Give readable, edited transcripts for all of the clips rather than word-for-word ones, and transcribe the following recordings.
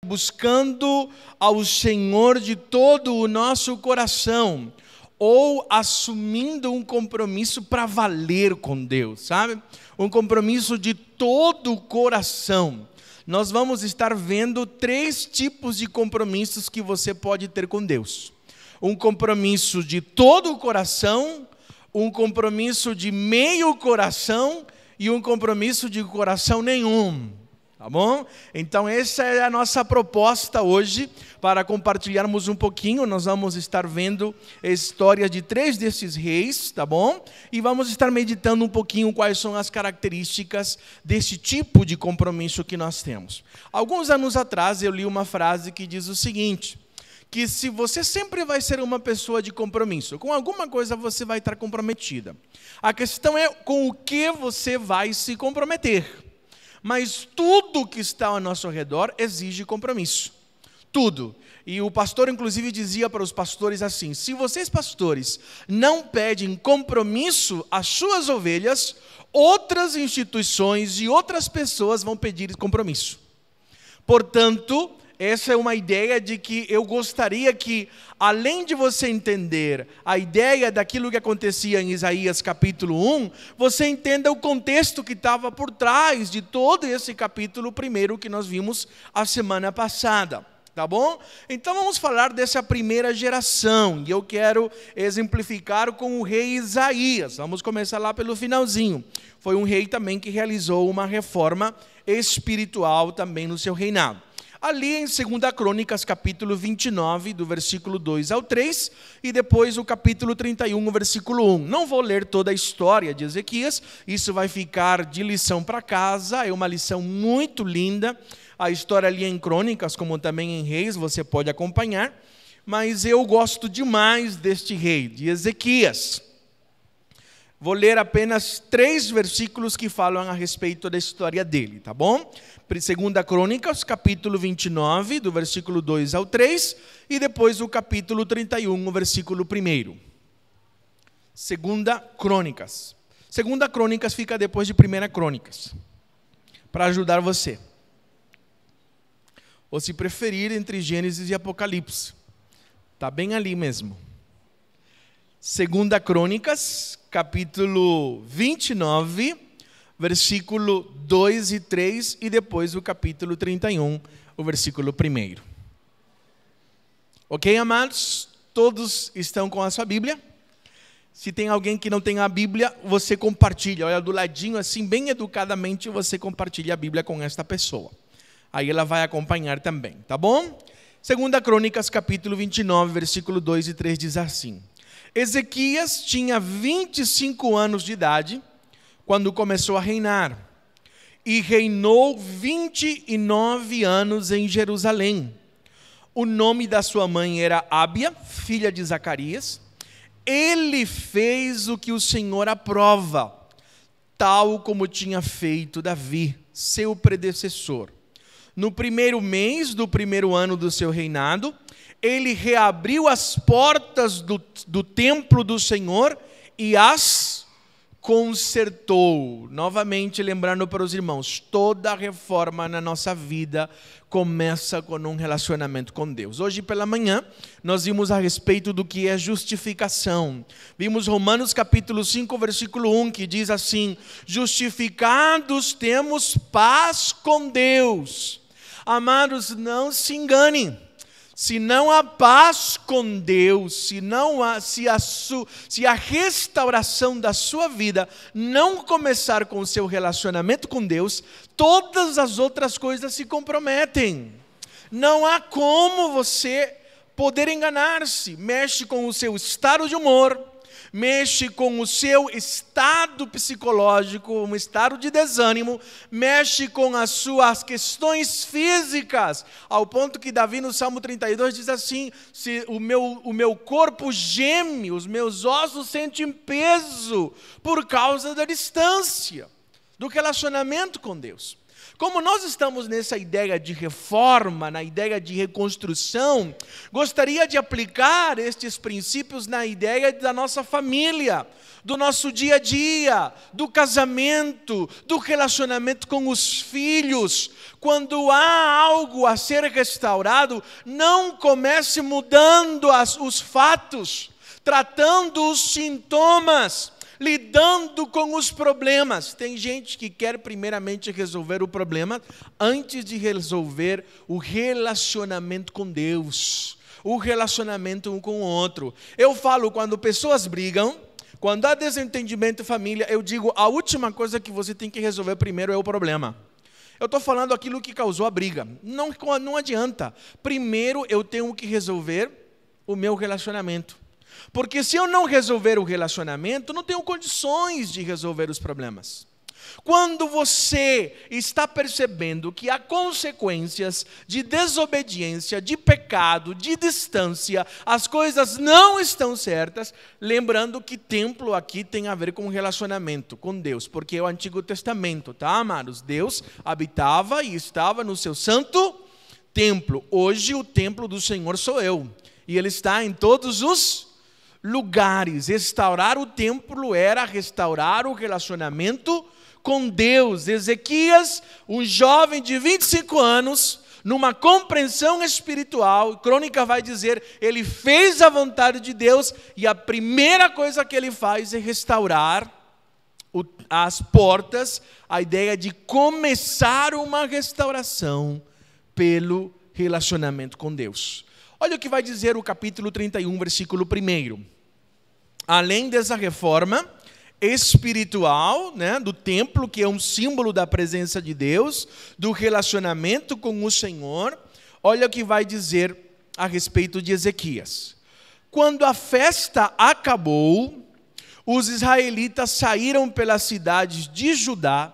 buscando ao Senhor de todo o nosso coração, ou assumindo um compromisso para valer com Deus, sabe? Um compromisso de todo o coração. Nós vamos estar vendo 3 tipos de compromissos que você pode ter com Deus. Um compromisso de todo o coração, um compromisso de meio coração e um compromisso de coração nenhum. Tá bom? Então essa é a nossa proposta hoje, para compartilharmos um pouquinho. Nós vamos estar vendo a história de 3 desses reis, tá bom? E vamos estar meditando um pouquinho quais são as características desse tipo de compromisso que nós temos. Alguns anos atrás eu li uma frase que diz o seguinte, que se você sempre vai ser uma pessoa de compromisso, com alguma coisa você vai estar comprometida. A questão é com o que você vai se comprometer. Mas tudo que está ao nosso redor exige compromisso. Tudo. E o pastor, inclusive, dizia para os pastores assim: se vocês, pastores, não pedem compromisso às suas ovelhas, outras instituições e outras pessoas vão pedir compromisso. Portanto, essa é uma ideia de que eu gostaria que, além de você entender a ideia daquilo que acontecia em Isaías capítulo 1, você entenda o contexto que estava por trás de todo esse capítulo 1 que nós vimos a semana passada. Tá bom? Então vamos falar dessa primeira geração, e eu quero exemplificar com o rei Isaías. Vamos começar lá pelo finalzinho. Foi um rei também que realizou uma reforma espiritual também no seu reinado. Ali em 2 Crônicas, capítulo 29, do versículo 2 ao 3, e depois o capítulo 31, versículo 1. Não vou ler toda a história de Ezequias, isso vai ficar de lição para casa, é uma lição muito linda. A história ali em Crônicas, como também em Reis, você pode acompanhar, mas eu gosto demais deste rei, de Ezequias. Vou ler apenas 3 versículos que falam a respeito da história dele, tá bom? 2 Crônicas, capítulo 29, do versículo 2 ao 3, e depois o capítulo 31, o versículo 1. 2 Crônicas. 2 Crônicas fica depois de 1 Crônicas, para ajudar você. Ou se preferir, entre Gênesis e Apocalipse. Está bem ali mesmo. 2 Crônicas, capítulo 29, versículo 2 e 3, e depois o capítulo 31, o versículo 1. Ok, amados? Todos estão com a sua Bíblia? Se tem alguém que não tem a Bíblia, você compartilha. Olha, do ladinho, assim, bem educadamente, você compartilha a Bíblia com esta pessoa. Aí ela vai acompanhar também, tá bom? 2 Crônicas, capítulo 29, versículo 2 e 3, diz assim: Ezequias tinha 25 anos de idade quando começou a reinar, e reinou 29 anos em Jerusalém. O nome da sua mãe era Ábia, filha de Zacarias. Ele fez o que o Senhor aprova, tal como tinha feito Davi, seu predecessor. No 1º mês do 1º ano do seu reinado, ele reabriu as portas do templo do Senhor e as consertou. Novamente, lembrando para os irmãos, toda reforma na nossa vida começa com um relacionamento com Deus. Hoje pela manhã, nós vimos a respeito do que é justificação. Vimos Romanos capítulo 5, versículo 1, que diz assim: justificados temos paz com Deus. Amados, não se enganem. Se não há paz com Deus, se a restauração da sua vida não começar com o seu relacionamento com Deus, todas as outras coisas se comprometem. Não há como você poder enganar-se. Mexe com o seu estado de humor, mexe com o seu estado psicológico, um estado de desânimo, mexe com as suas questões físicas, ao ponto que Davi no Salmo 32 diz assim: se o meu corpo geme, os meus ossos sentem peso por causa da distância, do relacionamento com Deus. Como nós estamos nessa ideia de reforma, na ideia de reconstrução, gostaria de aplicar estes princípios na ideia da nossa família, do nosso dia a dia, do casamento, do relacionamento com os filhos. Quando há algo a ser restaurado, não comece mudando os fatos, tratando os sintomas, lidando com os problemas. Tem gente que quer primeiramente resolver o problema antes de resolver o relacionamento com Deus, o relacionamento um com o outro. Eu falo, quando pessoas brigam, quando há desentendimento em família, eu digo, a última coisa que você tem que resolver primeiro é o problema. Eu estou falando aquilo que causou a briga. Não adianta. Primeiro eu tenho que resolver o meu relacionamento. Porque se eu não resolver o relacionamento, não tenho condições de resolver os problemas. Quando você está percebendo que há consequências de desobediência, de pecado, de distância, as coisas não estão certas, lembrando que templo aqui tem a ver com relacionamento com Deus, porque é o Antigo Testamento, tá, amados? Deus habitava e estava no seu santo templo. Hoje o templo do Senhor sou eu, e Ele está em todos os lugares. Restaurar o templo era restaurar o relacionamento com Deus. Ezequias, um jovem de 25 anos, numa compreensão espiritual, Crônica vai dizer, ele fez a vontade de Deus, e a primeira coisa que ele faz é restaurar as portas, a ideia de começar uma restauração pelo relacionamento com Deus. Olha o que vai dizer o capítulo 31, versículo 1. Além dessa reforma espiritual, né, do templo, que é um símbolo da presença de Deus, do relacionamento com o Senhor, olha o que vai dizer a respeito de Ezequias. Quando a festa acabou, os israelitas saíram pelas cidades de Judá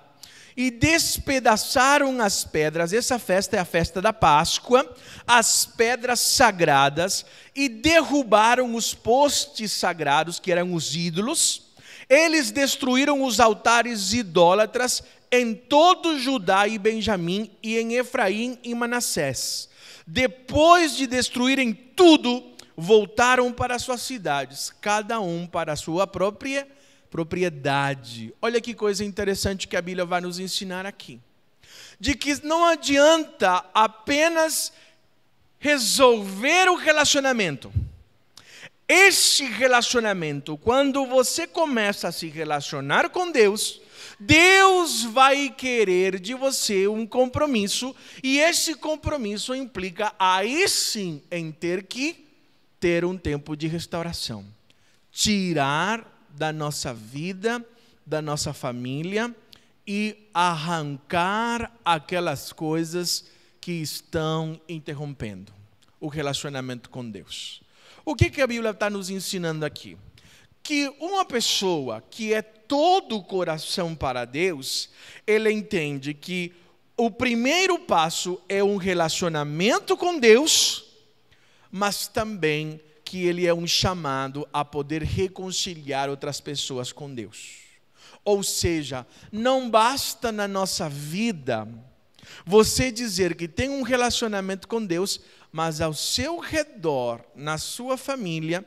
e despedaçaram as pedras. Essa festa é a festa da Páscoa, as pedras sagradas, e derrubaram os postes sagrados, que eram os ídolos. Eles destruíram os altares idólatras em todo Judá e Benjamim, e em Efraim e Manassés. Depois de destruírem tudo, voltaram para suas cidades, cada um para a sua própria propriedade. Olha que coisa interessante que a Bíblia vai nos ensinar aqui. De que não adianta apenas resolver o relacionamento. Este relacionamento, quando você começa a se relacionar com Deus, Deus vai querer de você um compromisso, e esse compromisso implica aí sim em ter um tempo de restauração. Tirar da nossa vida, da nossa família, e arrancar aquelas coisas que estão interrompendo o relacionamento com Deus. O que a Bíblia está nos ensinando aqui? Que uma pessoa que é todo o coração para Deus, ele entende que o primeiro passo é um relacionamento com Deus, mas também que ele é um chamado a poder reconciliar outras pessoas com Deus. Ou seja, não basta na nossa vida você dizer que tem um relacionamento com Deus, mas ao seu redor, na sua família,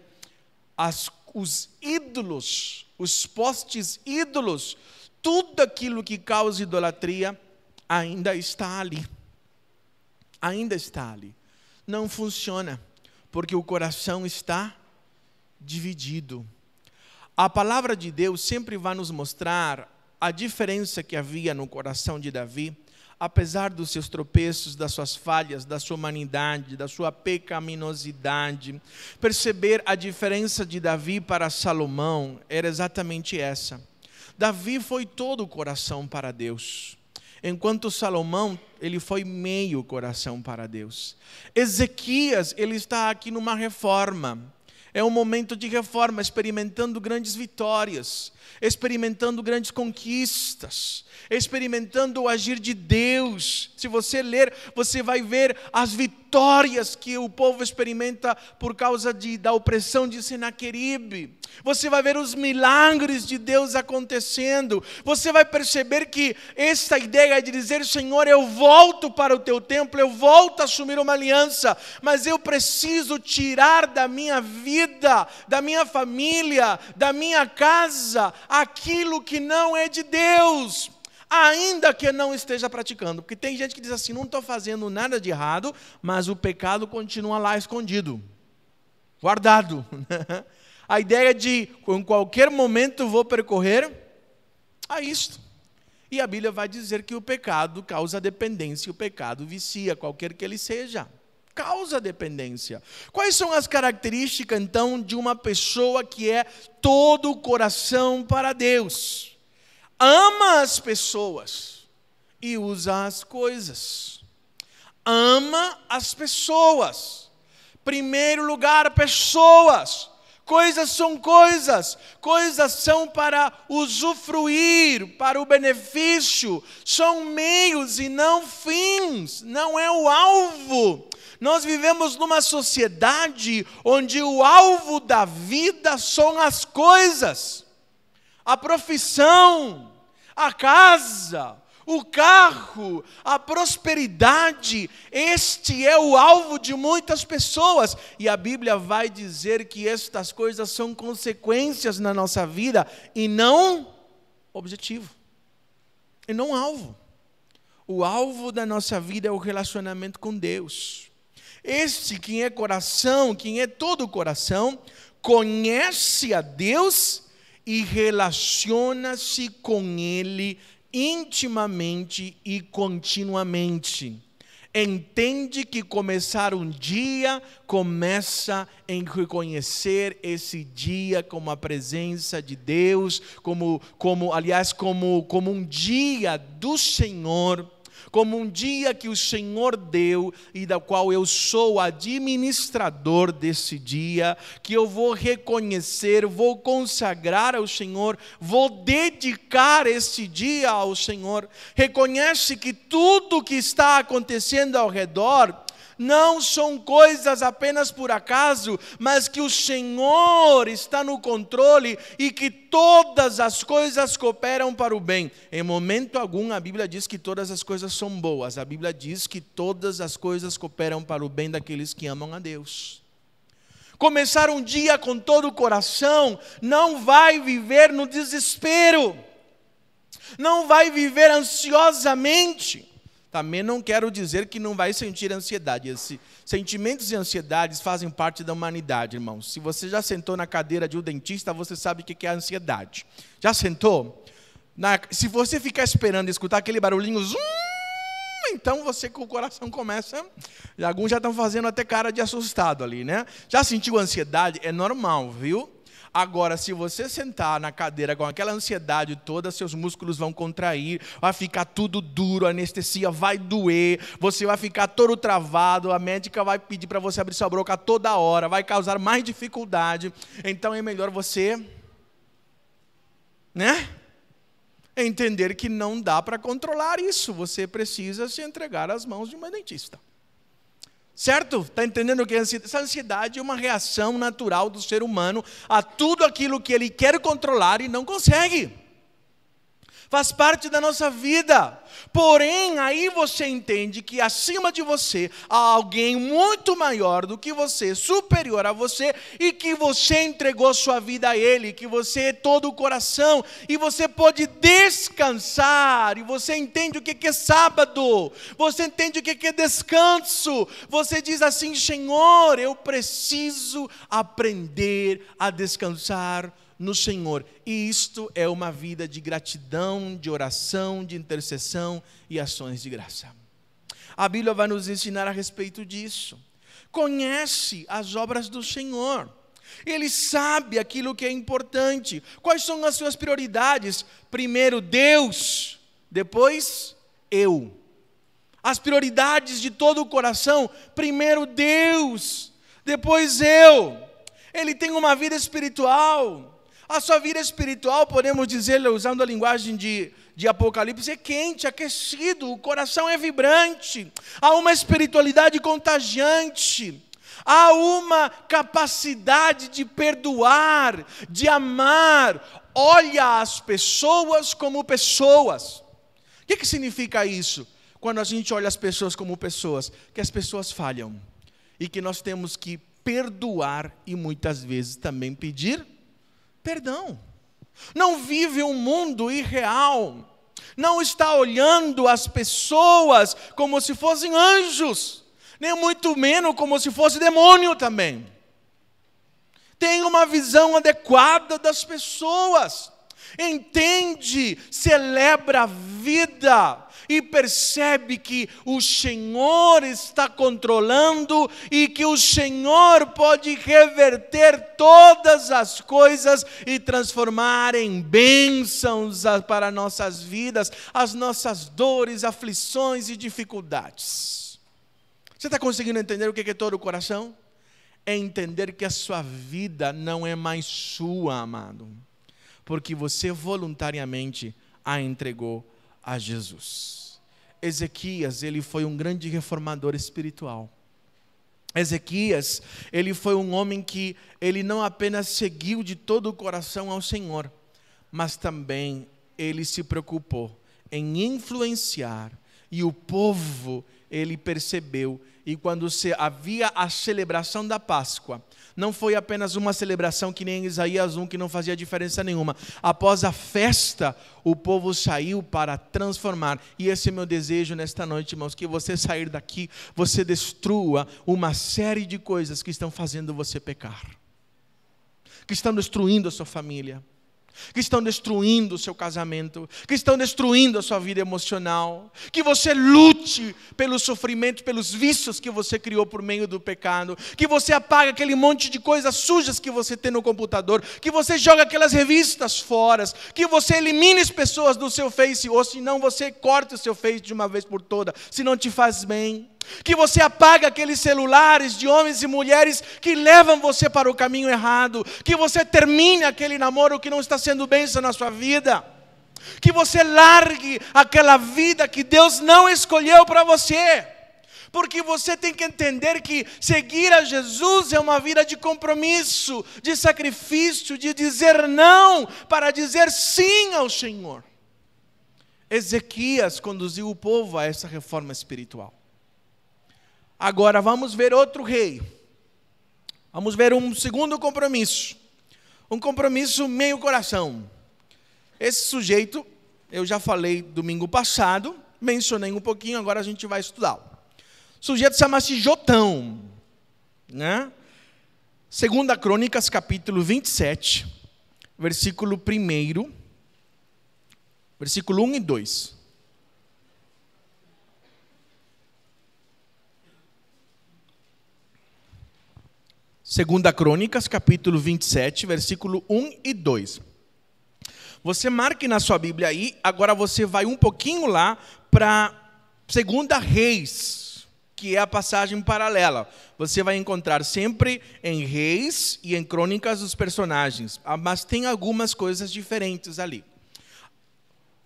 os ídolos, os postes ídolos, tudo aquilo que causa idolatria, ainda está ali. Ainda está ali. Não funciona, porque o coração está dividido. A palavra de Deus sempre vai nos mostrar a diferença que havia no coração de Davi, apesar dos seus tropeços, das suas falhas, da sua humanidade, da sua pecaminosidade. Perceber a diferença de Davi para Salomão era exatamente essa. Davi foi todo o coração para Deus, enquanto Salomão, ele foi meio coração para Deus. Ezequias, ele está aqui numa reforma. É um momento de reforma, experimentando grandes vitórias, experimentando grandes conquistas, experimentando o agir de Deus. Se você ler, você vai ver as vitórias vitórias que o povo experimenta por causa da opressão de Senaqueribe. Você vai ver os milagres de Deus acontecendo. Você vai perceber que essa ideia de dizer: Senhor, eu volto para o teu templo, eu volto a assumir uma aliança, mas eu preciso tirar da minha vida, da minha família, da minha casa, aquilo que não é de Deus, ainda que não esteja praticando. Porque tem gente que diz assim: não estou fazendo nada de errado, mas o pecado continua lá escondido, guardado. A ideia de, em qualquer momento vou percorrer a isto. E a Bíblia vai dizer que o pecado causa dependência, o pecado vicia, qualquer que ele seja. Causa dependência. Quais são as características, então, de uma pessoa que é todo o coração para Deus? Ama as pessoas e usa as coisas. Ama as pessoas. Primeiro lugar, pessoas. Coisas são coisas. Coisas são para usufruir, para o benefício. São meios e não fins. Não é o alvo. Nós vivemos numa sociedade onde o alvo da vida são as coisas. A profissão, a casa, o carro, a prosperidade. Este é o alvo de muitas pessoas. E a Bíblia vai dizer que estas coisas são consequências na nossa vida e não objetivo. E não alvo. O alvo da nossa vida é o relacionamento com Deus. Este, quem é coração, quem é todo o coração, conhece a Deus e relaciona-se com Ele intimamente e continuamente. Entende que começar um dia começa em reconhecer esse dia como a presença de Deus, como um dia do Senhor, como um dia que o Senhor deu e da qual eu sou administrador desse dia, que eu vou reconhecer, vou consagrar ao Senhor, vou dedicar esse dia ao Senhor. Reconhece que tudo que está acontecendo ao redor não são coisas apenas por acaso, mas que o Senhor está no controle e que todas as coisas cooperam para o bem. Em momento algum a Bíblia diz que todas as coisas são boas. A Bíblia diz que todas as coisas cooperam para o bem daqueles que amam a Deus. Começar um dia com todo o coração, não vai viver no desespero, não vai viver ansiosamente. Também não quero dizer que não vai sentir ansiedade. Sentimentos e ansiedades fazem parte da humanidade, irmãos. Se você já sentou na cadeira de um dentista, você sabe o que é ansiedade. Já sentou? Se você ficar esperando escutar aquele barulhinho, então você com o coração começa... Alguns já estão fazendo até cara de assustado ali, né? Já sentiu ansiedade? É normal, viu? Agora, se você sentar na cadeira com aquela ansiedade toda, seus músculos vão contrair, vai ficar tudo duro, a anestesia vai doer, você vai ficar todo travado, a médica vai pedir para você abrir sua boca toda hora, vai causar mais dificuldade. Então é melhor você, entender que não dá para controlar isso. Você precisa se entregar às mãos de uma dentista. Certo? Está entendendo que essa ansiedade é uma reação natural do ser humano a tudo aquilo que ele quer controlar e não consegue. Faz parte da nossa vida. Porém, aí você entende que acima de você há alguém muito maior do que você, superior a você, e que você entregou sua vida a Ele, que você é todo o coração, e você pode descansar, e você entende o que é sábado, você entende o que é descanso, você diz assim: Senhor, eu preciso aprender a descansar no Senhor. E isto é uma vida de gratidão, de oração, de intercessão e ações de graça. A Bíblia vai nos ensinar a respeito disso. Conhece as obras do Senhor. Ele sabe aquilo que é importante. Quais são as suas prioridades? Primeiro Deus, depois eu. As prioridades de todo o coração: primeiro Deus, depois eu. Ele tem uma vida espiritual. A sua vida espiritual, podemos dizer, usando a linguagem de Apocalipse, é quente, aquecido, o coração é vibrante, há uma espiritualidade contagiante, há uma capacidade de perdoar, de amar, olha as pessoas como pessoas. O que significa isso? Quando a gente olha as pessoas como pessoas, que as pessoas falham, e que nós temos que perdoar e muitas vezes também pedir perdão. Não vive um mundo irreal, não está olhando as pessoas como se fossem anjos, nem muito menos como se fosse demônio também. Tem uma visão adequada das pessoas, entende, celebra a vida e percebe que o Senhor está controlando e que o Senhor pode reverter todas as coisas e transformar em bênçãos para nossas vidas, as nossas dores, aflições e dificuldades. Você está conseguindo entender o que é todo o coração? É entender que a sua vida não é mais sua, amado, porque você voluntariamente a entregou a Jesus. Ezequias, ele foi um grande reformador espiritual. Ezequias, ele foi um homem que ele não apenas seguiu de todo o coração ao Senhor, mas também ele se preocupou em influenciar, e o povo, ele percebeu, e quando havia a celebração da Páscoa, não foi apenas uma celebração que nem em Isaías 1, que não fazia diferença nenhuma. Após a festa, o povo saiu para transformar. E esse é meu desejo nesta noite, irmãos, que você sair daqui, você destrua uma série de coisas que estão fazendo você pecar, que estão destruindo a sua família, que estão destruindo o seu casamento, que estão destruindo a sua vida emocional, que você lute pelo sofrimento, pelos vícios que você criou por meio do pecado, que você apague aquele monte de coisas sujas que você tem no computador, que você joga aquelas revistas fora, que você elimine as pessoas do seu Face, ou se não você corte o seu Face de uma vez por todas, se não te faz bem. Que você apaga aqueles celulares de homens e mulheres que levam você para o caminho errado. Que você termine aquele namoro que não está sendo bênção na sua vida. Que você largue aquela vida que Deus não escolheu para você. Porque você tem que entender que seguir a Jesus é uma vida de compromisso, de sacrifício, de dizer não para dizer sim ao Senhor. Ezequias conduziu o povo a essa reforma espiritual. Agora vamos ver outro rei. Vamos ver um segundo compromisso. Um compromisso meio coração. Esse sujeito, eu já falei domingo passado, mencionei um pouquinho, agora a gente vai estudá-lo. O sujeito chama-se Jotão, né? 2 Crônicas, capítulo 27, versículo 1, versículo 1 e 2. Segunda Crônicas, capítulo 27, versículo 1 e 2. Você marque na sua Bíblia aí, agora você vai um pouquinho lá para 2 Reis, que é a passagem paralela. Você vai encontrar sempre em Reis e em Crônicas os personagens, mas tem algumas coisas diferentes ali.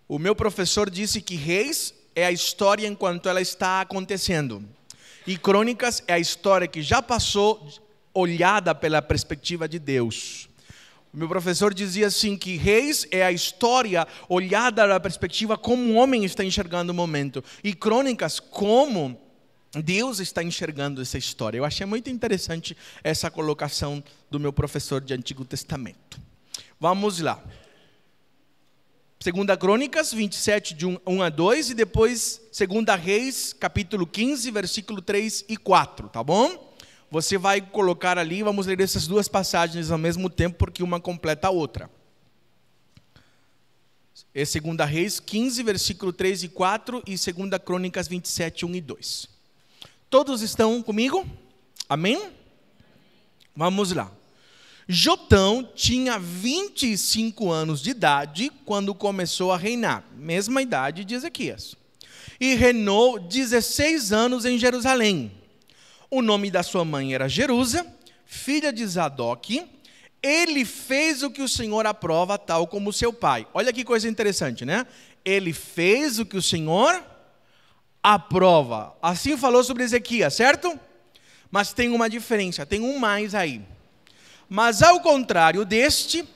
O meu professor disse que Reis é a história enquanto ela está acontecendo, e Crônicas é a história que já passou, olhada pela perspectiva de Deus. O meu professor dizia assim que Reis é a história olhada da perspectiva como um homem está enxergando o momento, e Crônicas como Deus está enxergando essa história. Eu achei muito interessante essa colocação do meu professor de Antigo Testamento. Vamos lá. 2 Crônicas 27, de 1 a 2, e depois 2 Reis, capítulo 15, versículo 3 e 4, tá bom? Você vai colocar ali, vamos ler essas duas passagens ao mesmo tempo, porque uma completa a outra. É 2 Reis 15, versículo 3 e 4, e 2 Crônicas 27, 1 e 2. Todos estão comigo? Amém? Vamos lá. Jotão tinha 25 anos de idade quando começou a reinar, mesma idade de Ezequias. E reinou 16 anos em Jerusalém. O nome da sua mãe era Jerusa, filha de Zadok. ele fez o que o Senhor aprova, tal como seu pai. Olha que coisa interessante, né? Ele fez o que o Senhor aprova. Assim falou sobre Ezequias, certo? Mas tem uma diferença, tem um mais aí. Mas ao contrário deste,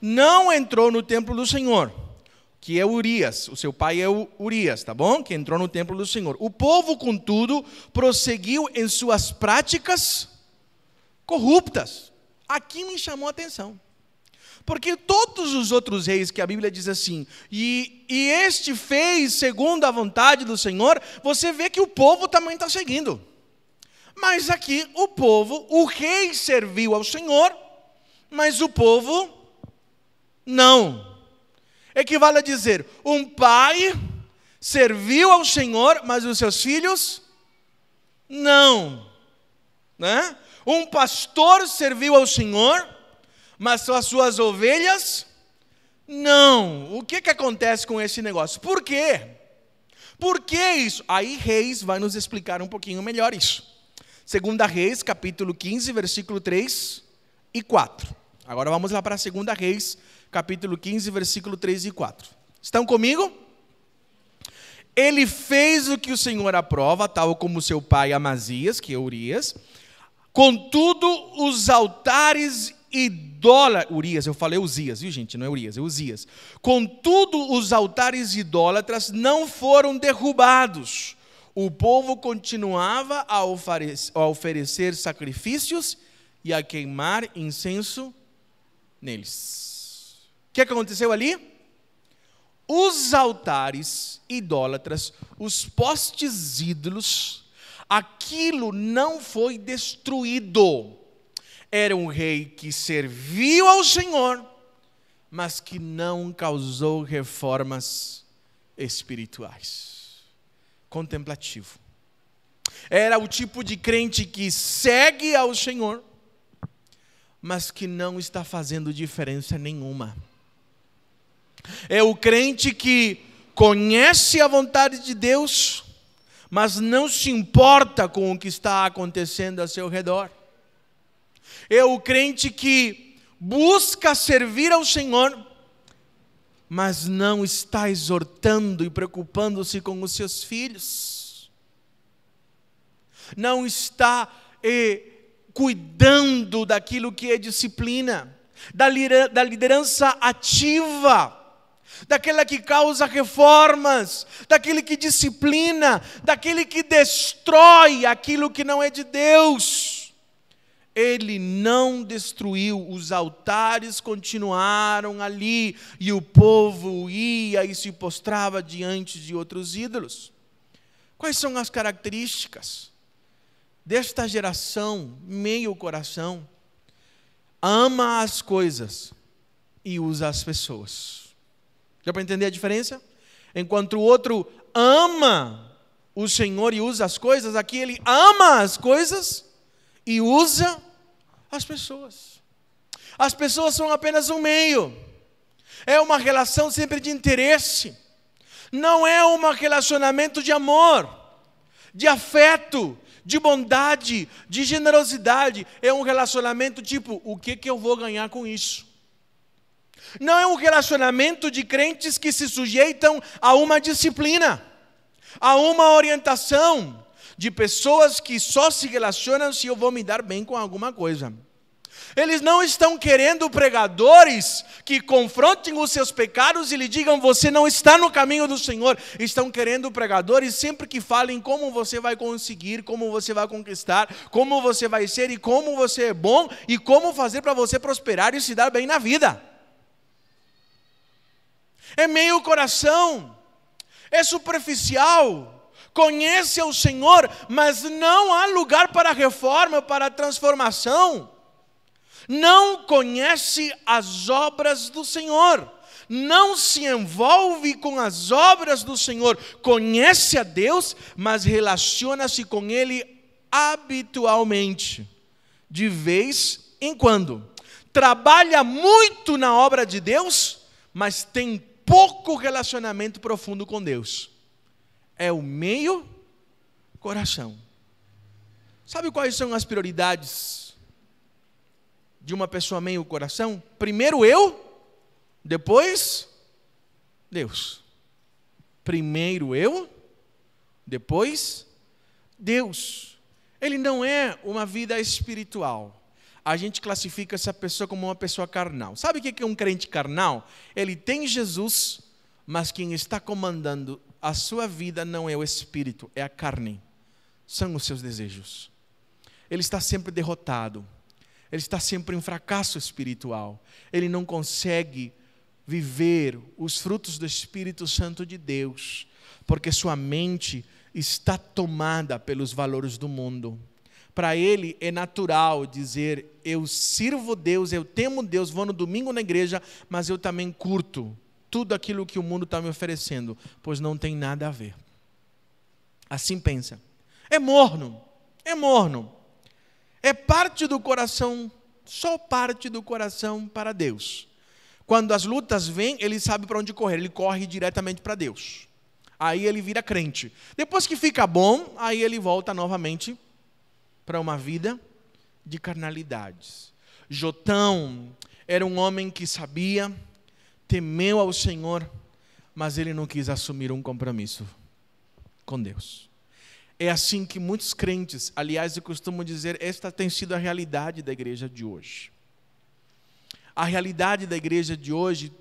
não entrou no templo do Senhor, que é Urias, o seu pai é Urias, tá bom? Que entrou no templo do Senhor. O povo, contudo, prosseguiu em suas práticas corruptas. Aqui me chamou a atenção. Porque todos os outros reis que a Bíblia diz assim, e este fez segundo a vontade do Senhor, você vê que o povo também está seguindo. Mas aqui o rei serviu ao Senhor, mas o povo não. Equivale a dizer, um pai serviu ao Senhor, mas os seus filhos não. Né? Um pastor serviu ao Senhor, mas as suas ovelhas não. O que acontece com esse negócio? Por quê? Por que isso? Aí Reis vai nos explicar um pouquinho melhor isso. 2 Reis, capítulo 15, versículo 3 e 4. Agora vamos lá para 2 Reis, capítulo 15, versículo 3 e 4. Estão comigo? Ele fez o que o Senhor aprova, tal como seu pai Amazias, que é Urias. Contudo, os altares idólatras... Urias, eu falei Uzias, viu gente? Não é Urias, é Uzias. Contudo, os altares idólatras não foram derrubados. O povo continuava a oferecer sacrifícios e a queimar incenso neles. O que aconteceu ali? Os altares idólatras, os postes ídolos, aquilo não foi destruído. Era um rei que serviu ao Senhor, mas que não causou reformas espirituais. Contemplativo. Era o tipo de crente que segue ao Senhor, mas que não está fazendo diferença nenhuma. É o crente que conhece a vontade de Deus, mas não se importa com o que está acontecendo ao seu redor. É o crente que busca servir ao Senhor, mas não está exortando e preocupando-se com os seus filhos. Não está cuidando daquilo que é disciplina, da liderança ativa, daquela que causa reformas, daquele que disciplina, daquele que destrói aquilo que não é de Deus. Ele não destruiu, os altares continuaram ali, e o povo ia e se prostrava diante de outros ídolos. Quais são as características desta geração, meio coração? Ama as coisas e usa as pessoas. Deu para entender a diferença? Enquanto o outro ama o Senhor e usa as coisas, aqui ele ama as coisas e usa as pessoas. As pessoas são apenas um meio. É uma relação sempre de interesse. Não é um relacionamento de amor, de afeto, de bondade, de generosidade. É um relacionamento tipo, o que eu vou ganhar com isso? Não é um relacionamento de crentes que se sujeitam a uma disciplina, a uma orientação, de pessoas que só se relacionam se eu vou me dar bem com alguma coisa. Eles não estão querendo pregadores que confrontem os seus pecados e lhe digam, você não está no caminho do Senhor. Estão querendo pregadores sempre que falem como você vai conseguir, como você vai conquistar, como você vai ser e como você é bom e como fazer para você prosperar e se dar bem na vida. É meio coração, é superficial. Conhece o Senhor, mas não há lugar para reforma, para transformação. Não conhece as obras do Senhor. Não se envolve com as obras do Senhor. Conhece a Deus, mas relaciona-se com Ele habitualmente, de vez em quando. Trabalha muito na obra de Deus, mas tem pouco relacionamento profundo com Deus. É o meio coração. Sabe quais são as prioridades de uma pessoa meio coração? Primeiro eu, depois Deus. Primeiro eu, depois Deus. Ele não é uma vida espiritual. A gente classifica essa pessoa como uma pessoa carnal. Sabe o que é um crente carnal? Ele tem Jesus, mas quem está comandando a sua vida não é o espírito, é a carne. São os seus desejos. Ele está sempre derrotado. Ele está sempre em fracasso espiritual. Ele não consegue viver os frutos do Espírito Santo de Deus, porque sua mente está tomada pelos valores do mundo. Para ele é natural dizer, eu sirvo Deus, eu temo Deus, vou no domingo na igreja, mas eu também curto tudo aquilo que o mundo está me oferecendo, pois não tem nada a ver. Assim pensa. É morno, é morno. É parte do coração, só parte do coração para Deus. Quando as lutas vêm, ele sabe para onde correr, ele corre diretamente para Deus. Aí ele vira crente. Depois que fica bom, aí ele volta novamente para uma vida de carnalidades. Jotão era um homem que sabia, temeu ao Senhor, mas ele não quis assumir um compromisso com Deus. É assim que muitos crentes, aliás, eu costumo dizer, esta tem sido a realidade da igreja de hoje. A realidade da igreja de hoje,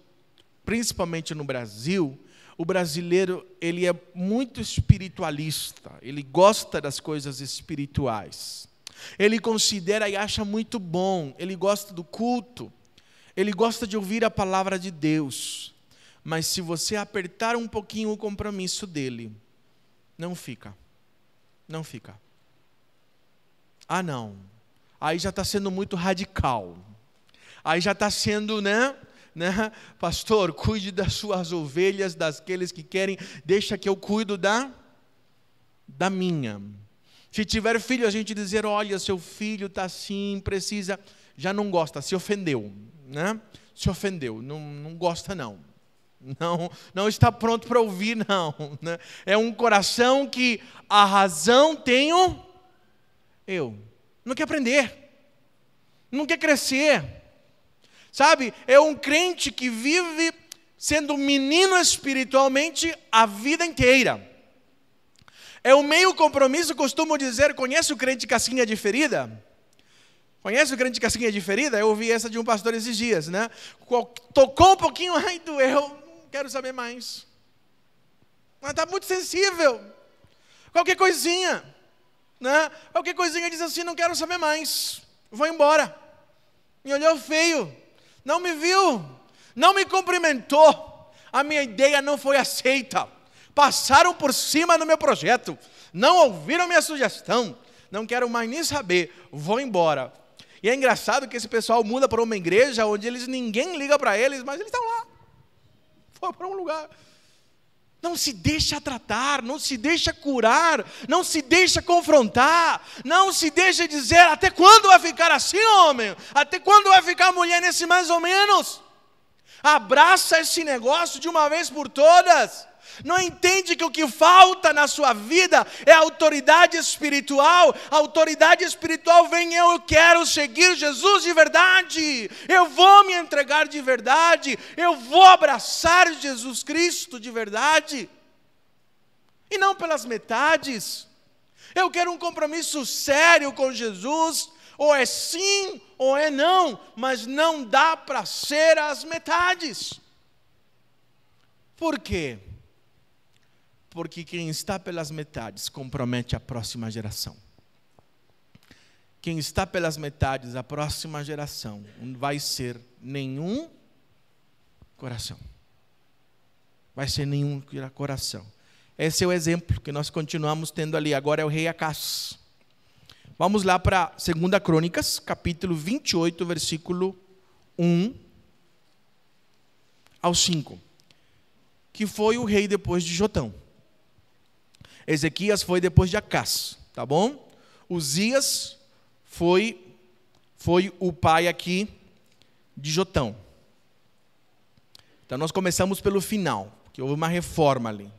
principalmente no Brasil, o brasileiro ele é muito espiritualista, ele gosta das coisas espirituais. Ele considera e acha muito bom, ele gosta do culto, ele gosta de ouvir a palavra de Deus. Mas se você apertar um pouquinho o compromisso dele, não fica. Não fica. Ah, não. Aí já está sendo muito radical. Aí já está sendo, né? Pastor, cuide das suas ovelhas, daqueles que querem, deixa que eu cuido da minha. Se tiver filho, a gente dizer, olha, seu filho está assim, precisa, já não gosta, se ofendeu, né? Se ofendeu, não gosta não. Não está pronto para ouvir não, né? É um coração que a razão tenho eu. Não quer aprender, não quer crescer. Sabe, é um crente que vive sendo menino espiritualmente a vida inteira. É o meio compromisso, costumo dizer, conhece o crente casquinha de ferida? Conhece o crente casquinha de ferida? Eu ouvi essa de um pastor esses dias, né? Tocou um pouquinho, ai, doeu, não quero saber mais. Mas está muito sensível. Qualquer coisinha, né? Qualquer coisinha diz assim, não quero saber mais, vou embora. Me olhou feio. Não me viu, não me cumprimentou, a minha ideia não foi aceita, passaram por cima do meu projeto, não ouviram minha sugestão, não quero mais nem saber, vou embora. E é engraçado que esse pessoal muda para uma igreja onde ninguém liga para eles, mas eles estão lá, foi para um lugar. Não se deixa tratar, não se deixa curar, não se deixa confrontar, não se deixa dizer, até quando vai ficar assim, homem? Até quando vai ficar mulher nesse mais ou menos? Abraça esse negócio de uma vez por todas. Não entende que o que falta na sua vida é autoridade espiritual. A autoridade espiritual vem, eu quero seguir Jesus de verdade. Eu vou me entregar de verdade. Eu vou abraçar Jesus Cristo de verdade. E não pelas metades. Eu quero um compromisso sério com Jesus. Ou é sim, ou é não. Mas não dá para ser as metades. Por quê? Porque quem está pelas metades compromete a próxima geração. Quem está pelas metades, a próxima geração, não vai ser nenhum coração. Vai ser nenhum coração. Esse é o exemplo que nós continuamos tendo ali. Agora é o rei Acás. Vamos lá para 2 Crônicas, capítulo 28, versículo 1 ao 5. Que foi o rei depois de Jotão. Ezequias foi depois de Acás, tá bom? Uzias foi o pai aqui de Jotão. Então nós começamos pelo final, porque houve uma reforma ali.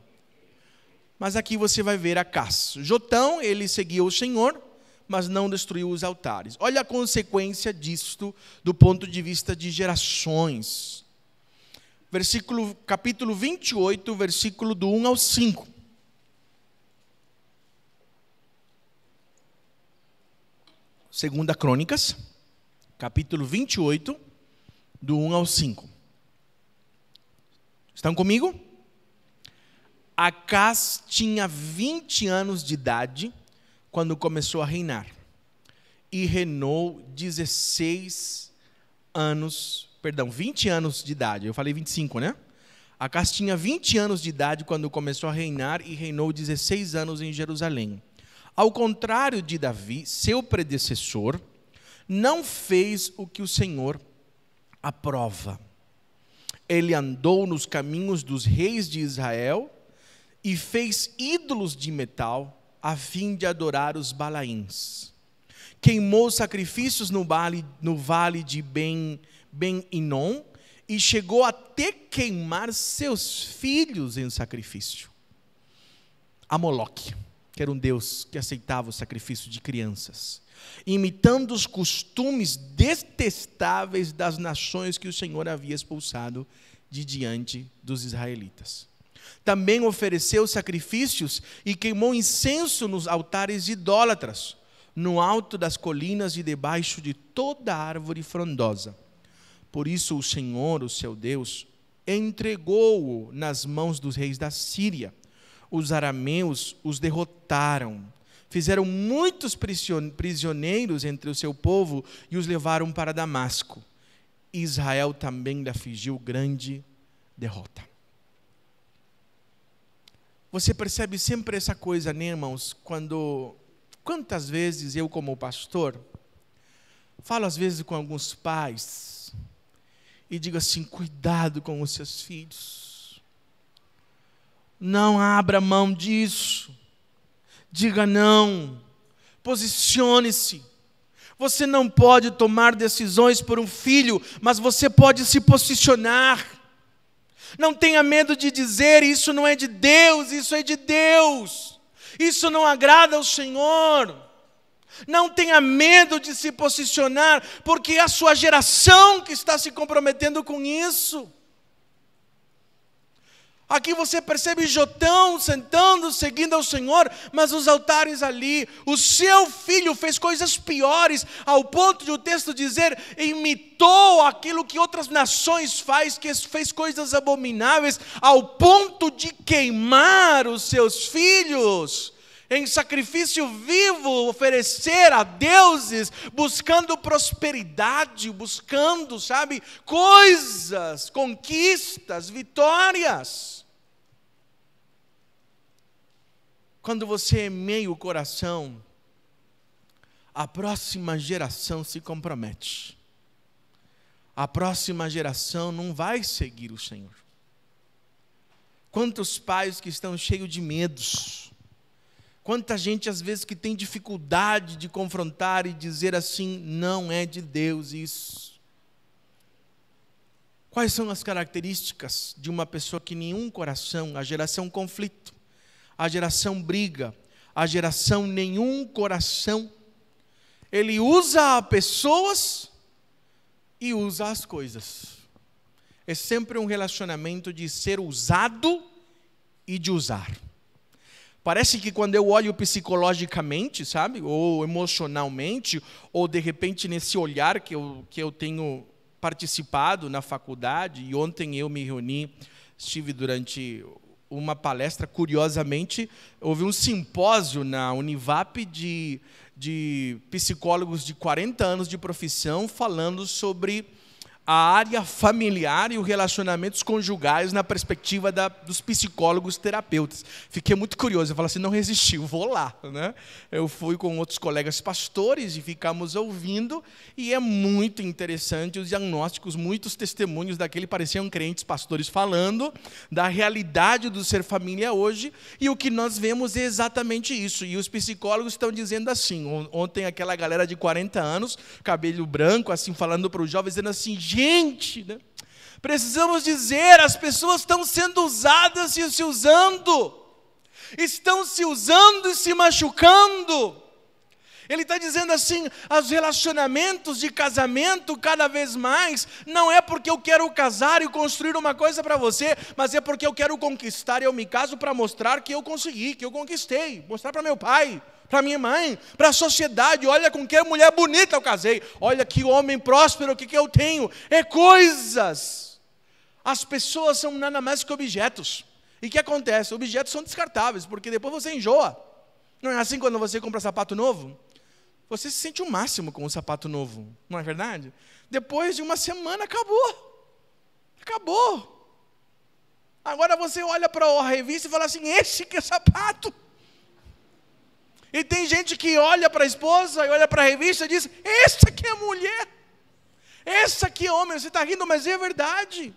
Mas aqui você vai ver Acás. Jotão, ele seguia o Senhor, mas não destruiu os altares. Olha a consequência disto do ponto de vista de gerações. Capítulo 28, versículo do 1 ao 5. Segunda Crônicas, capítulo 28, do 1 ao 5. Estão comigo? Acás tinha 20 anos de idade quando começou a reinar. E reinou 20 anos de idade. Eu falei 25, né? Acás tinha 20 anos de idade quando começou a reinar e reinou 16 anos em Jerusalém. Ao contrário de Davi, seu predecessor, não fez o que o Senhor aprova. Ele andou nos caminhos dos reis de Israel e fez ídolos de metal a fim de adorar os Balaíns. Queimou sacrifícios no vale de Ben-Inom e chegou até queimar seus filhos em sacrifício. A Moloque, que era um deus que aceitava o sacrifício de crianças, imitando os costumes detestáveis das nações que o Senhor havia expulsado de diante dos israelitas. Também ofereceu sacrifícios e queimou incenso nos altares idólatras, no alto das colinas e debaixo de toda árvore frondosa. Por isso o Senhor, o seu Deus, entregou-o nas mãos dos reis da Síria. Os arameus os derrotaram, fizeram muitos prisioneiros entre o seu povo e os levaram para Damasco. Israel também lhe afligiu grande derrota. Você percebe sempre essa coisa, né, irmãos? Quantas vezes eu, como pastor, falo às vezes com alguns pais e digo assim: cuidado com os seus filhos. Não abra mão disso. Diga não. Posicione-se. Você não pode tomar decisões por um filho, mas você pode se posicionar. Não tenha medo de dizer: isso não é de Deus, isso é de Deus. Isso não agrada ao Senhor. Não tenha medo de se posicionar, porque é a sua geração que está se comprometendo com isso. Aqui você percebe Jotão sentando, seguindo ao Senhor, mas os altares ali, o seu filho fez coisas piores, ao ponto de o texto dizer, imitou aquilo que outras nações fazem, que fez coisas abomináveis, ao ponto de queimar os seus filhos em sacrifício vivo, oferecer a deuses, buscando prosperidade, buscando, coisas, conquistas, vitórias. Quando você emeia o coração, a próxima geração se compromete. A próxima geração não vai seguir o Senhor. Quantos pais que estão cheios de medos, quanta gente às vezes que tem dificuldade de confrontar e dizer assim: não é de Deus isso. Quais são as características de uma pessoa que nenhum coração? A geração conflito, a geração briga, a geração nenhum coração. Ele usa pessoas e usa as coisas. É sempre um relacionamento de ser usado e de usar. Parece que quando eu olho psicologicamente, ou emocionalmente, ou de repente nesse olhar que eu tenho participado na faculdade, e ontem eu me reuni, estive durante uma palestra, curiosamente, houve um simpósio na Univap de psicólogos de 40 anos de profissão, falando sobre a área familiar e os relacionamentos conjugais na perspectiva dos psicólogos terapeutas. Fiquei muito curioso, eu falei assim, não resisti, vou lá, né? Eu fui com outros colegas pastores e ficamos ouvindo, e é muito interessante os diagnósticos, muitos testemunhos daquele, pareciam crentes pastores falando da realidade do ser família hoje, e o que nós vemos é exatamente isso, e os psicólogos estão dizendo assim, ontem aquela galera de 40 anos, cabelo branco, assim, falando para os jovens, dizendo assim, gente, né? Precisamos dizer, as pessoas estão sendo usadas e se usando, estão se usando e se machucando. Ele está dizendo assim, os relacionamentos de casamento cada vez mais, não é porque eu quero casar e construir uma coisa para você, mas é porque eu quero conquistar, e eu me caso para mostrar que eu consegui, que eu conquistei, mostrar para meu pai, para minha mãe, para a sociedade, olha com que mulher bonita eu casei, olha que homem próspero, o que eu tenho, é coisas. As pessoas são nada mais que objetos, e o que acontece? Objetos são descartáveis, porque depois você enjoa. Não é assim quando você compra sapato novo? Você se sente o máximo com um sapato novo, não é verdade? Depois de uma semana, acabou. Acabou. Agora você olha para a revista e fala assim, esse que é sapato. E tem gente que olha para a esposa e olha para a revista e diz, essa que é mulher. Essa que é homem. Você está rindo, mas é verdade.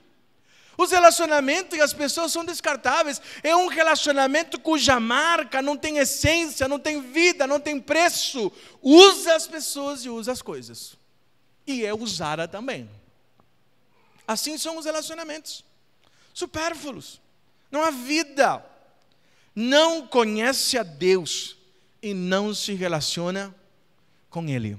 Os relacionamentos e as pessoas são descartáveis. É um relacionamento cuja marca não tem essência, não tem vida, não tem preço. Usa as pessoas e usa as coisas. E é usada também. Assim são os relacionamentos. Supérfluos. Não há vida. Não conhece a Deus e não se relaciona com Ele.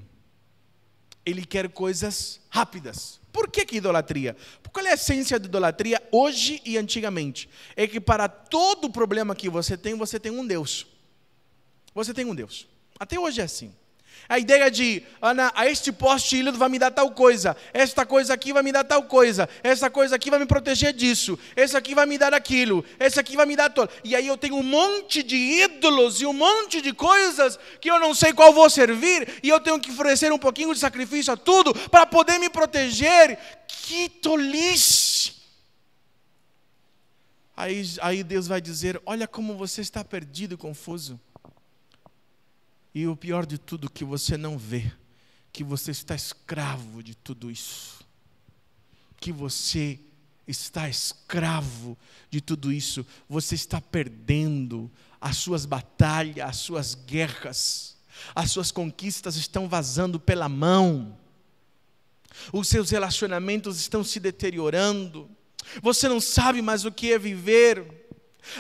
Ele quer coisas rápidas. Por que idolatria? Qual é a essência da idolatria hoje e antigamente? É que para todo problema que você tem um Deus. Você tem um Deus. Até hoje é assim. A ideia de, Ana, a este poste ídolo vai me dar tal coisa, esta coisa aqui vai me dar tal coisa, essa coisa aqui vai me proteger disso, esse aqui vai me dar aquilo, esse aqui vai me dar todo. E aí eu tenho um monte de ídolos e um monte de coisas que eu não sei qual vou servir, e eu tenho que oferecer um pouquinho de sacrifício a tudo para poder me proteger. Que tolice! Aí Deus vai dizer, olha como você está perdido e confuso. E o pior de tudo que você não vê, que você está escravo de tudo isso. Que você está escravo de tudo isso. Você está perdendo as suas batalhas, as suas guerras. As suas conquistas estão vazando pela mão. Os seus relacionamentos estão se deteriorando. Você não sabe mais o que é viver.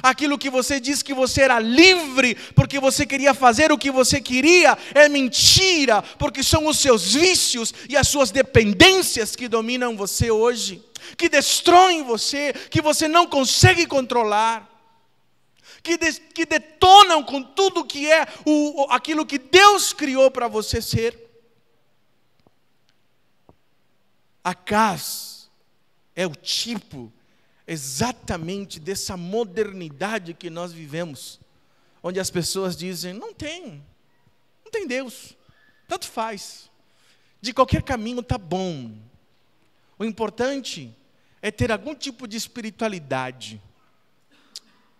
Aquilo que você disse que você era livre porque você queria fazer o que você queria é mentira, porque são os seus vícios e as suas dependências que dominam você hoje, que destroem você, que você não consegue controlar, que detonam com tudo que é aquilo que Deus criou para você ser. Acaz é o tipo exatamente dessa modernidade que nós vivemos, onde as pessoas dizem, não tem Deus, tanto faz, de qualquer caminho está bom, o importante é ter algum tipo de espiritualidade.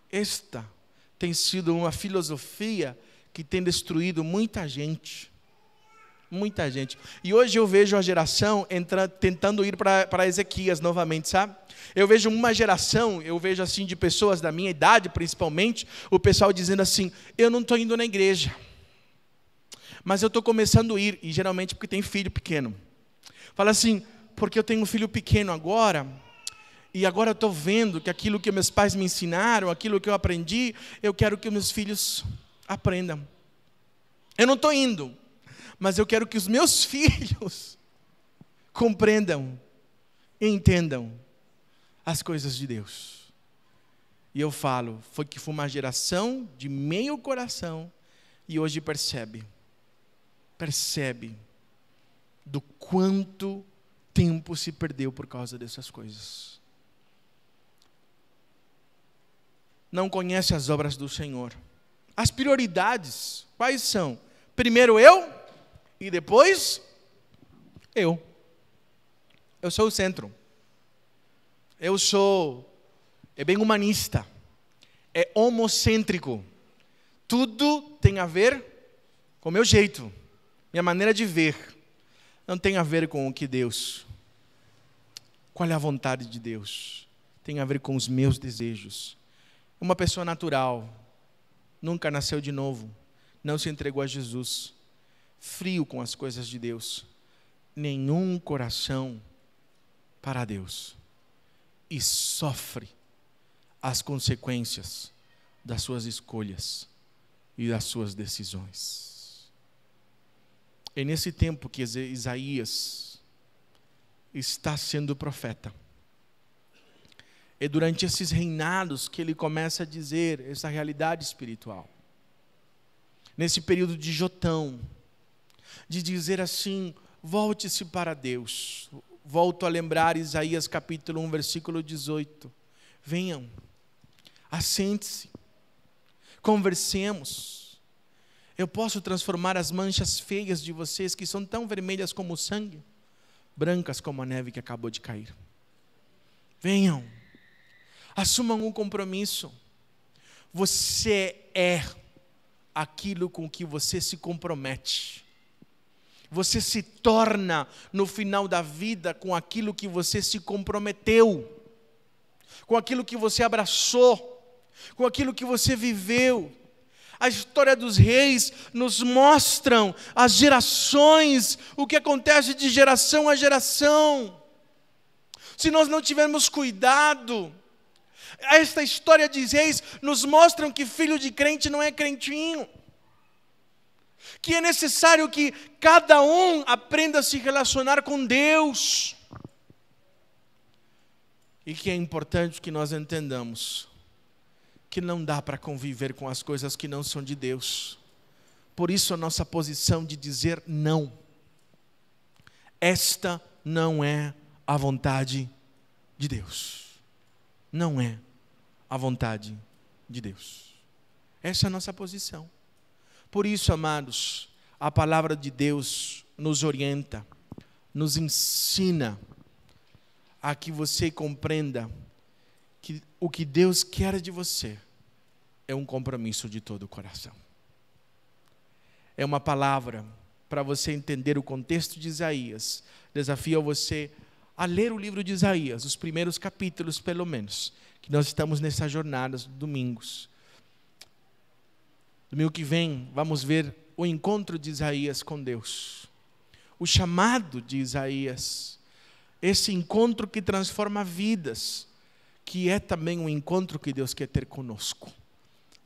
Esta tem sido uma filosofia que tem destruído muita gente, e hoje eu vejo a geração tentando ir para Ezequias novamente, sabe? Eu vejo uma geração, assim de pessoas da minha idade principalmente, o pessoal dizendo assim, eu não estou indo na igreja, mas eu estou começando a ir, e geralmente porque tem filho pequeno. Fala assim, porque eu tenho um filho pequeno agora, e agora eu estou vendo que aquilo que meus pais me ensinaram, aquilo que eu aprendi, eu quero que meus filhos aprendam. Eu não estou indo, mas eu quero que os meus filhos compreendam e entendam as coisas de Deus. E eu falo, foi uma geração de meio coração, e hoje percebe do quanto tempo se perdeu por causa dessas coisas. Não conhece as obras do Senhor. As prioridades, quais são? Primeiro eu, e depois eu. Eu sou o centro. É bem humanista, é homocêntrico. Tudo tem a ver com o meu jeito, minha maneira de ver. Não tem a ver com o que Deus, qual é a vontade de Deus. Tem a ver com os meus desejos. Uma pessoa natural, nunca nasceu de novo, não se entregou a Jesus, frio com as coisas de Deus, nenhum coração para Deus. E sofre as consequências das suas escolhas e das suas decisões. É nesse tempo que Isaías está sendo profeta. É durante esses reinados que ele começa a dizer essa realidade espiritual. Nesse período de Jotão, de dizer assim: volte-se para Deus. Volto a lembrar Isaías capítulo 1, versículo 18. Venham, assente-se, conversemos. Eu posso transformar as manchas feias de vocês, que são tão vermelhas como o sangue, brancas como a neve que acabou de cair. Venham, assumam um compromisso. Você é aquilo com que você se compromete. Você se torna no final da vida com aquilo que você se comprometeu, com aquilo que você abraçou, com aquilo que você viveu. A história dos reis nos mostram as gerações, o que acontece de geração a geração. Se nós não tivermos cuidado, esta história de reis nos mostra que filho de crente não é crentinho. Que é necessário que cada um aprenda a se relacionar com Deus. E que é importante que nós entendamos que não dá para conviver com as coisas que não são de Deus. Por isso a nossa posição de dizer não. Esta não é a vontade de Deus. Não é a vontade de Deus. Essa é a nossa posição. Por isso, amados, a palavra de Deus nos orienta, nos ensina a que você compreenda que o que Deus quer de você é um compromisso de todo o coração. É uma palavra para você entender o contexto de Isaías. Desafio você a ler o livro de Isaías, os primeiros capítulos pelo menos, que nós estamos nessa jornada, domingos. Domingo que vem, vamos ver o encontro de Isaías com Deus. O chamado de Isaías. Esse encontro que transforma vidas. Que é também um encontro que Deus quer ter conosco.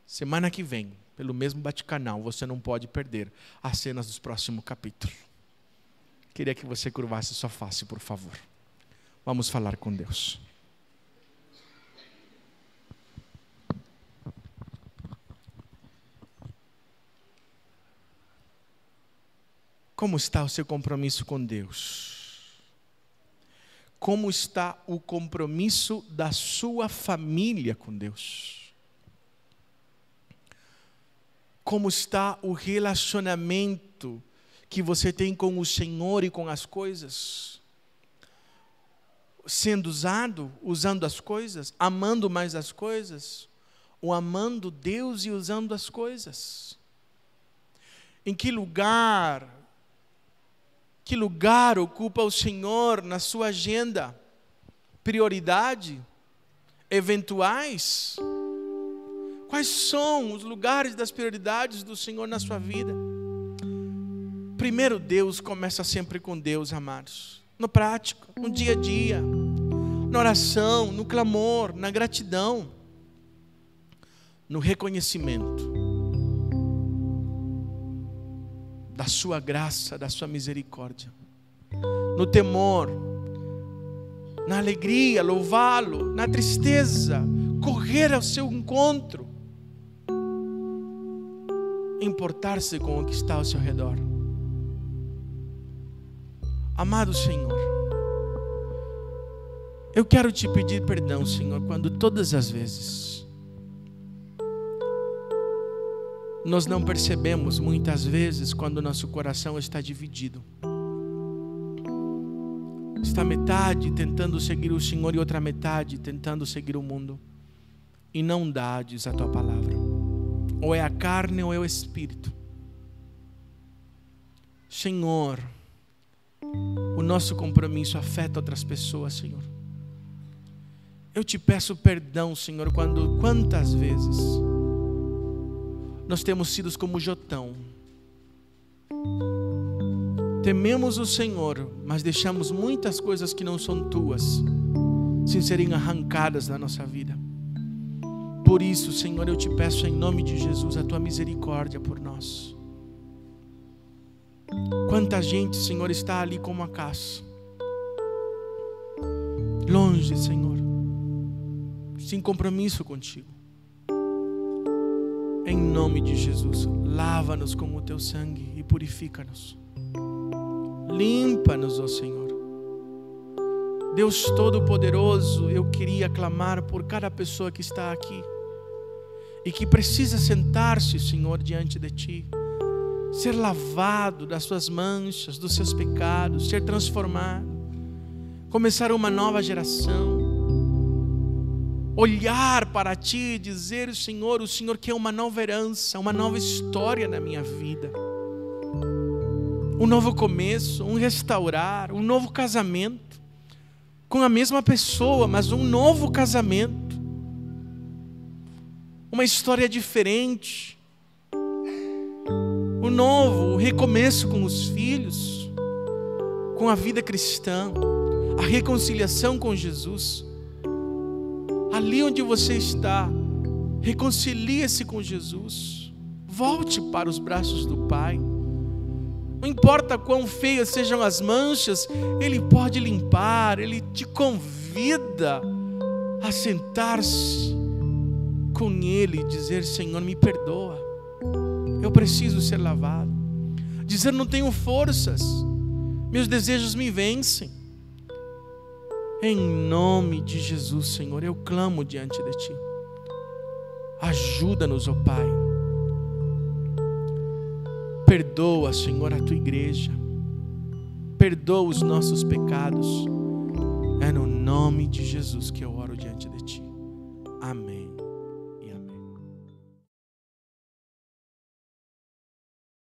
Semana que vem, pelo mesmo bate-canal, você não pode perder as cenas dos próximos capítulos. Queria que você curvasse sua face, por favor. Vamos falar com Deus. Como está o seu compromisso com Deus? Como está o compromisso da sua família com Deus? Como está o relacionamento que você tem com o Senhor e com as coisas? Sendo usado, usando as coisas, amando mais as coisas, ou amando Deus e usando as coisas? Em que lugar ocupa o Senhor na sua agenda? Prioridade? Eventuais? Quais são os lugares das prioridades do Senhor na sua vida? Primeiro, Deus começa sempre com Deus, amados. No prático, no dia a dia, na oração, no clamor, na gratidão, no reconhecimento da sua graça, da sua misericórdia, no temor, na alegria, louvá-lo, na tristeza, correr ao seu encontro, importar-se com o que está ao seu redor. Amado Senhor, eu quero te pedir perdão, Senhor, quando todas as vezes nós não percebemos, muitas vezes, quando nosso coração está dividido. Está metade tentando seguir o Senhor e outra metade tentando seguir o mundo. E não dá, diz a tua palavra. Ou é a carne ou é o espírito. Senhor, o nosso compromisso afeta outras pessoas, Senhor. Eu te peço perdão, Senhor, quantas vezes nós temos sido como Jotão. Tememos o Senhor, mas deixamos muitas coisas que não são tuas, sem serem arrancadas da nossa vida. Por isso, Senhor, eu te peço em nome de Jesus a tua misericórdia por nós. Quanta gente, Senhor, está ali como a caça, longe, Senhor, sem compromisso contigo. Em nome de Jesus, lava-nos com o teu sangue e purifica-nos. Limpa-nos, ó Senhor. Deus Todo-Poderoso, eu queria clamar por cada pessoa que está aqui e que precisa sentar-se, Senhor, diante de Ti, ser lavado das suas manchas, dos seus pecados, ser transformado, começar uma nova geração, olhar para Ti e dizer: o Senhor quer uma nova herança, uma nova história na minha vida, um novo começo, um restaurar, um novo casamento, com a mesma pessoa, mas um novo casamento, uma história diferente, um novo recomeço com os filhos, com a vida cristã, a reconciliação com Jesus. Ali onde você está, reconcilie-se com Jesus, volte para os braços do Pai. Não importa quão feias sejam as manchas, Ele pode limpar. Ele te convida a sentar-se com Ele e dizer: Senhor, me perdoa, eu preciso ser lavado. Dizer: não tenho forças, meus desejos me vencem. Em nome de Jesus, Senhor, eu clamo diante de Ti. Ajuda-nos, ó Pai. Perdoa, Senhor, a Tua igreja. Perdoa os nossos pecados. É no nome de Jesus que eu oro diante de Ti. Amém.